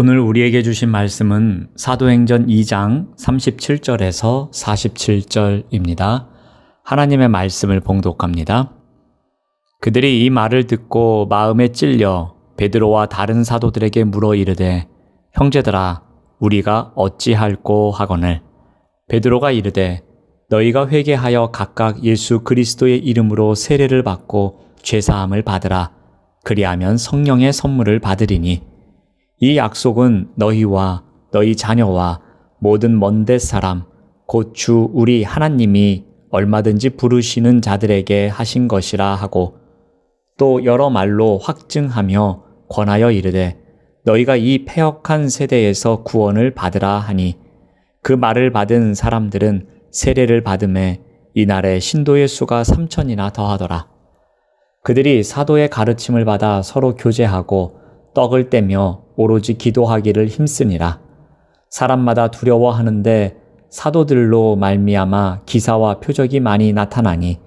오늘 우리에게 주신 말씀은 사도행전 2장 37절에서 47절입니다. 하나님의 말씀을 봉독합니다. 그들이 이 말을 듣고 마음에 찔려 베드로와 다른 사도들에게 물어 이르되 형제들아 우리가 어찌할꼬 하거늘 베드로가 이르되 너희가 회개하여 각각 예수 그리스도의 이름으로 세례를 받고 죄사함을 받으라. 그리하면 성령의 선물을 받으리니 이 약속은 너희와 너희 자녀와 모든 먼데 사람 곧 주 우리 하나님이 얼마든지 부르시는 자들에게 하신 것이라 하고 또 여러 말로 확증하며 권하여 이르되 너희가 이 패역한 세대에서 구원을 받으라 하니 그 말을 받은 사람들은 세례를 받음에 이날에 신도의 수가 3,000이나 더하더라. 그들이 사도의 가르침을 받아 서로 교제하고 떡을 떼며 오로지 기도하기를 힘쓰니라. 사람마다 두려워하는데 사도들로 말미암아 기사와 표적이 많이 나타나니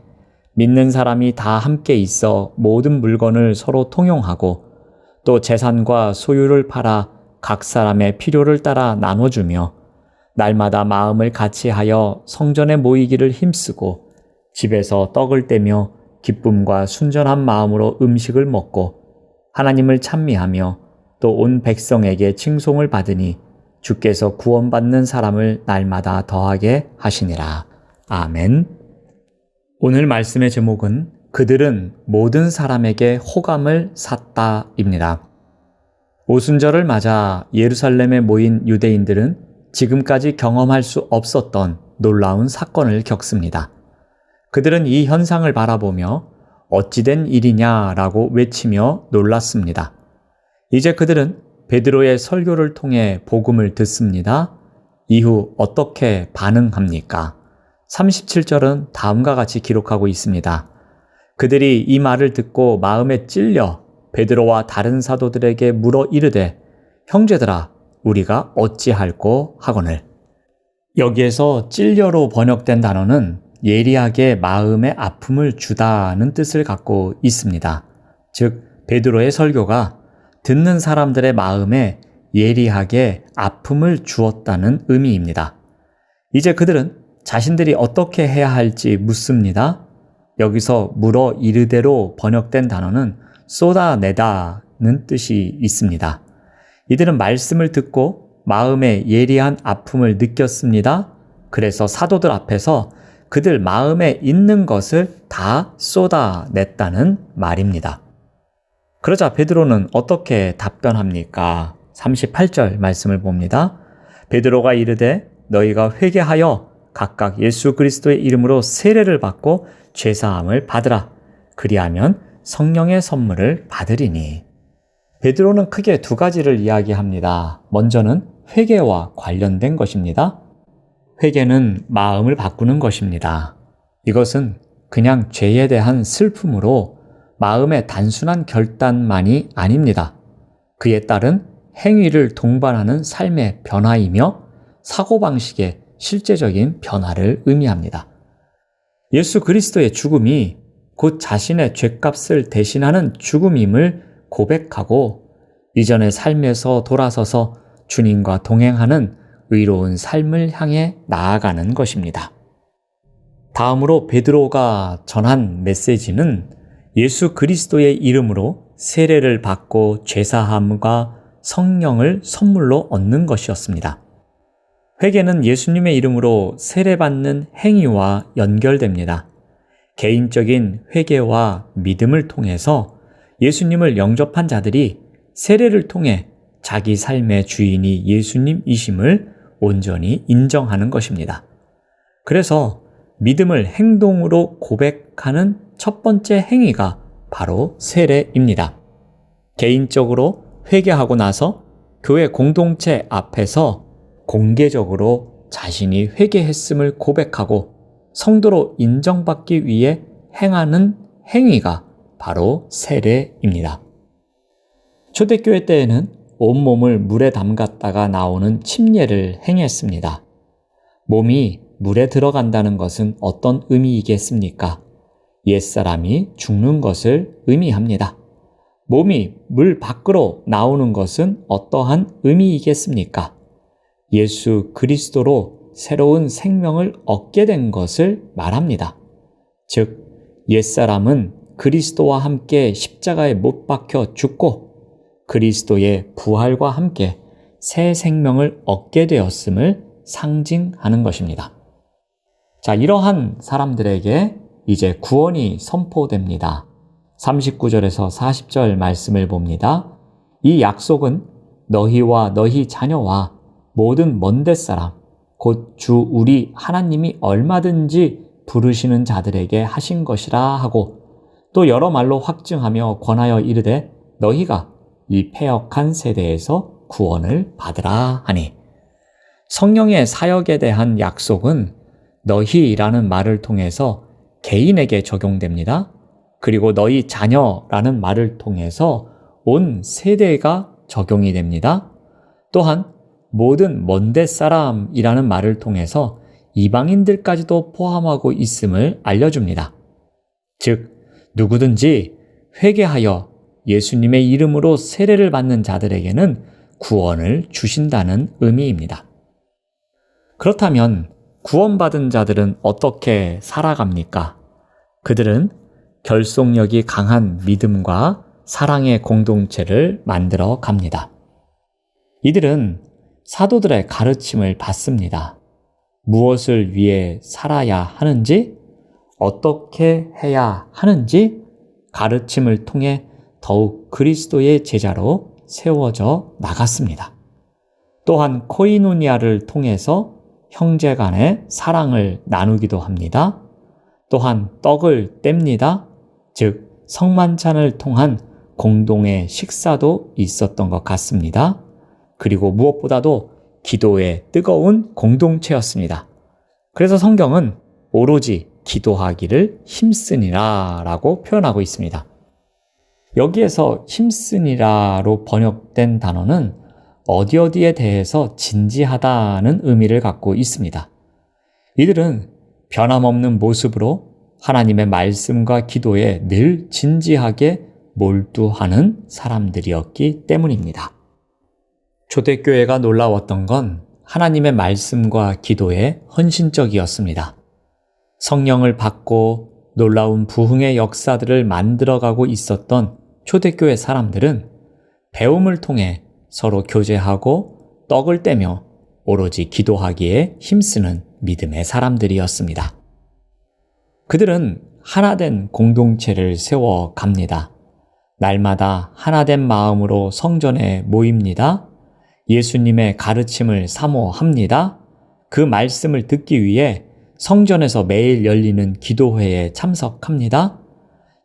믿는 사람이 다 함께 있어 모든 물건을 서로 통용하고 또 재산과 소유를 팔아 각 사람의 필요를 따라 나눠주며 날마다 마음을 같이하여 성전에 모이기를 힘쓰고 집에서 떡을 떼며 기쁨과 순전한 마음으로 음식을 먹고 하나님을 찬미하며 또 온 백성에게 칭송을 받으니 주께서 구원받는 사람을 날마다 더하게 하시니라. 아멘. 오늘 말씀의 제목은 그들은 모든 사람에게 호감을 샀다입니다. 오순절을 맞아 예루살렘에 모인 유대인들은 지금까지 경험할 수 없었던 놀라운 사건을 겪습니다. 그들은 이 현상을 바라보며 어찌된 일이냐라고 외치며 놀랐습니다. 이제 그들은 베드로의 설교를 통해 복음을 듣습니다. 이후 어떻게 반응합니까? 37절은 다음과 같이 기록하고 있습니다. 그들이 이 말을 듣고 마음에 찔려 베드로와 다른 사도들에게 물어 이르되 형제들아 우리가 어찌할꼬 하거늘. 여기에서 찔려로 번역된 단어는 예리하게 마음에 아픔을 주다는 뜻을 갖고 있습니다. 즉 베드로의 설교가 듣는 사람들의 마음에 예리하게 아픔을 주었다는 의미입니다. 이제 그들은 자신들이 어떻게 해야 할지 묻습니다. 여기서 물어 이르되로 번역된 단어는 쏟아내다는 뜻이 있습니다. 이들은 말씀을 듣고 마음에 예리한 아픔을 느꼈습니다. 그래서 사도들 앞에서 그들 마음에 있는 것을 다 쏟아냈다는 말입니다. 그러자 베드로는 어떻게 답변합니까? 38절 말씀을 봅니다. 베드로가 이르되 너희가 회개하여 각각 예수 그리스도의 이름으로 세례를 받고 죄사함을 받으라. 그리하면 성령의 선물을 받으리니. 베드로는 크게 두 가지를 이야기합니다. 먼저는 회개와 관련된 것입니다. 회개는 마음을 바꾸는 것입니다. 이것은 그냥 죄에 대한 슬픔으로 마음의 단순한 결단만이 아닙니다. 그에 따른 행위를 동반하는 삶의 변화이며 사고방식의 실제적인 변화를 의미합니다. 예수 그리스도의 죽음이 곧 자신의 죗값을 대신하는 죽음임을 고백하고 이전의 삶에서 돌아서서 주님과 동행하는 의로운 삶을 향해 나아가는 것입니다. 다음으로 베드로가 전한 메시지는 예수 그리스도의 이름으로 세례를 받고 죄사함과 성령을 선물로 얻는 것이었습니다. 회개는 예수님의 이름으로 세례받는 행위와 연결됩니다. 개인적인 회개와 믿음을 통해서 예수님을 영접한 자들이 세례를 통해 자기 삶의 주인이 예수님이심을 온전히 인정하는 것입니다. 그래서 믿음을 행동으로 고백하는 첫 번째 행위가 바로 세례입니다. 개인적으로 회개하고 나서 교회 공동체 앞에서 공개적으로 자신이 회개했음을 고백하고 성도로 인정받기 위해 행하는 행위가 바로 세례입니다. 초대교회 때에는 온몸을 물에 담갔다가 나오는 침례를 행했습니다. 몸이 물에 들어간다는 것은 어떤 의미이겠습니까? 옛사람이 죽는 것을 의미합니다. 몸이 물 밖으로 나오는 것은 어떠한 의미이겠습니까? 예수 그리스도로 새로운 생명을 얻게 된 것을 말합니다. 즉, 옛사람은 그리스도와 함께 십자가에 못 박혀 죽고 그리스도의 부활과 함께 새 생명을 얻게 되었음을 상징하는 것입니다. 자, 이러한 사람들에게 이제 구원이 선포됩니다. 39절에서 40절 말씀을 봅니다. 이 약속은 너희와 너희 자녀와 모든 먼데 사람, 곧 주 우리 하나님이 얼마든지 부르시는 자들에게 하신 것이라 하고 또 여러 말로 확증하며 권하여 이르되 너희가 이 패역한 세대에서 구원을 받으라 하니, 성령의 사역에 대한 약속은 너희라는 말을 통해서 개인에게 적용됩니다. 그리고 너희 자녀라는 말을 통해서 온 세대가 적용이 됩니다. 또한 모든 먼데 사람이라는 말을 통해서 이방인들까지도 포함하고 있음을 알려줍니다. 즉, 누구든지 회개하여 예수님의 이름으로 세례를 받는 자들에게는 구원을 주신다는 의미입니다. 그렇다면 구원받은 자들은 어떻게 살아갑니까? 그들은 결속력이 강한 믿음과 사랑의 공동체를 만들어 갑니다. 이들은 사도들의 가르침을 받습니다. 무엇을 위해 살아야 하는지, 어떻게 해야 하는지 가르침을 통해 더욱 그리스도의 제자로 세워져 나갔습니다. 또한 코이노니아를 통해서 형제 간의 사랑을 나누기도 합니다. 또한 떡을 뗍니다. 즉, 성만찬을 통한 공동의 식사도 있었던 것 같습니다. 그리고 무엇보다도 기도의 뜨거운 공동체였습니다. 그래서 성경은 오로지 기도하기를 힘쓰니라 라고 표현하고 있습니다. 여기에서 힘쓰니라로 번역된 단어는 어디에 대해서 진지하다는 의미를 갖고 있습니다. 이들은 변함없는 모습으로 하나님의 말씀과 기도에 늘 진지하게 몰두하는 사람들이었기 때문입니다. 초대교회가 놀라웠던 건 하나님의 말씀과 기도에 헌신적이었습니다. 성령을 받고 놀라운 부흥의 역사들을 만들어가고 있었던 초대교회 사람들은 배움을 통해 서로 교제하고 떡을 떼며 오로지 기도하기에 힘쓰는 믿음의 사람들이었습니다. 그들은 하나된 공동체를 세워갑니다. 날마다 하나된 마음으로 성전에 모입니다. 예수님의 가르침을 사모합니다. 그 말씀을 듣기 위해 성전에서 매일 열리는 기도회에 참석합니다.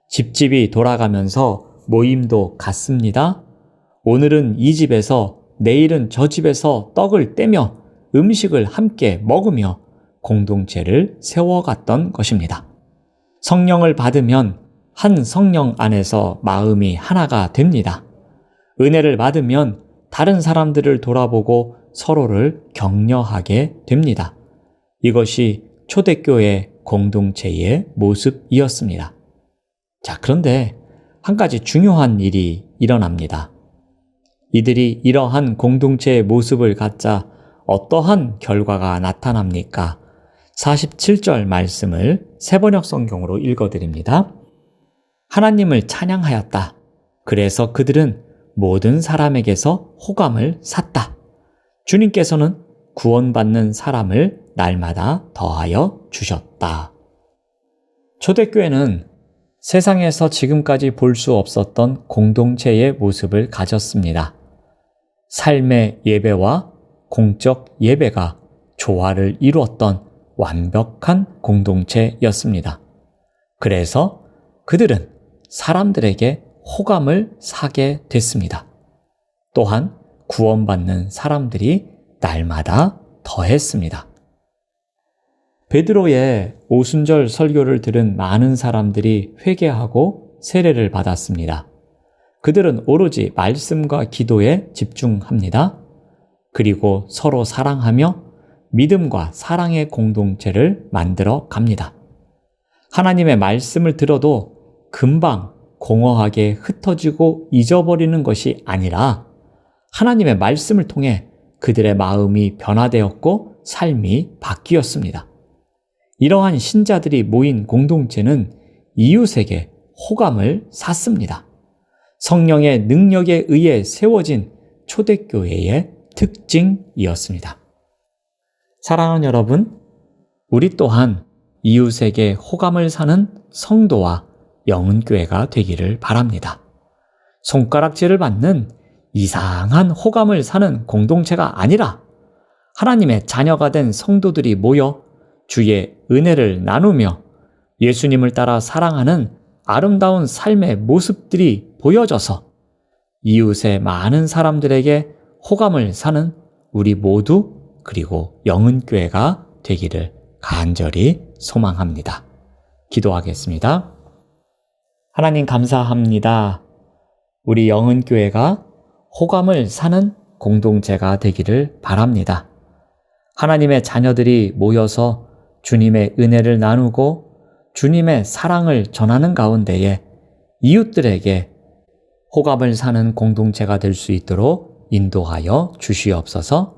집집이 돌아가면서 모임도 갖습니다. 오늘은 이 집에서, 내일은 저 집에서 떡을 떼며 음식을 함께 먹으며 공동체를 세워갔던 것입니다. 성령을 받으면 한 성령 안에서 마음이 하나가 됩니다. 은혜를 받으면 다른 사람들을 돌아보고 서로를 격려하게 됩니다. 이것이 초대교회 공동체의 모습이었습니다. 자, 그런데 한 가지 중요한 일이 일어납니다. 이들이 이러한 공동체의 모습을 갖자 어떠한 결과가 나타납니까? 47절 말씀을 새번역 성경으로 읽어드립니다. 하나님을 찬양하였다. 그래서 그들은 모든 사람에게서 호감을 샀다. 주님께서는 구원받는 사람을 날마다 더하여 주셨다. 초대교회는 세상에서 지금까지 볼 수 없었던 공동체의 모습을 가졌습니다. 삶의 예배와 공적 예배가 조화를 이루었던 완벽한 공동체였습니다. 그래서 그들은 사람들에게 호감을 사게 됐습니다. 또한 구원받는 사람들이 날마다 더했습니다. 베드로의 오순절 설교를 들은 많은 사람들이 회개하고 세례를 받았습니다. 그들은 오로지 말씀과 기도에 집중합니다. 그리고 서로 사랑하며 믿음과 사랑의 공동체를 만들어 갑니다. 하나님의 말씀을 들어도 금방 공허하게 흩어지고 잊어버리는 것이 아니라 하나님의 말씀을 통해 그들의 마음이 변화되었고 삶이 바뀌었습니다. 이러한 신자들이 모인 공동체는 이웃에게 호감을 샀습니다. 성령의 능력에 의해 세워진 초대교회의 특징이었습니다. 사랑하는 여러분, 우리 또한 이웃에게 호감을 사는 성도와 영은교회가 되기를 바랍니다. 손가락질을 받는 이상한 호감을 사는 공동체가 아니라 하나님의 자녀가 된 성도들이 모여 주의 은혜를 나누며 예수님을 따라 사랑하는 아름다운 삶의 모습들이 보여져서 이웃의 많은 사람들에게 호감을 사는 우리 모두 그리고 영은교회가 되기를 간절히 소망합니다. 기도하겠습니다. 하나님 감사합니다. 우리 영은교회가 호감을 사는 공동체가 되기를 바랍니다. 하나님의 자녀들이 모여서 주님의 은혜를 나누고 주님의 사랑을 전하는 가운데에 이웃들에게 호감을 사는 공동체가 될 수 있도록 인도하여 주시옵소서.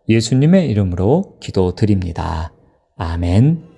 예수님의 이름으로 기도드립니다. 아멘.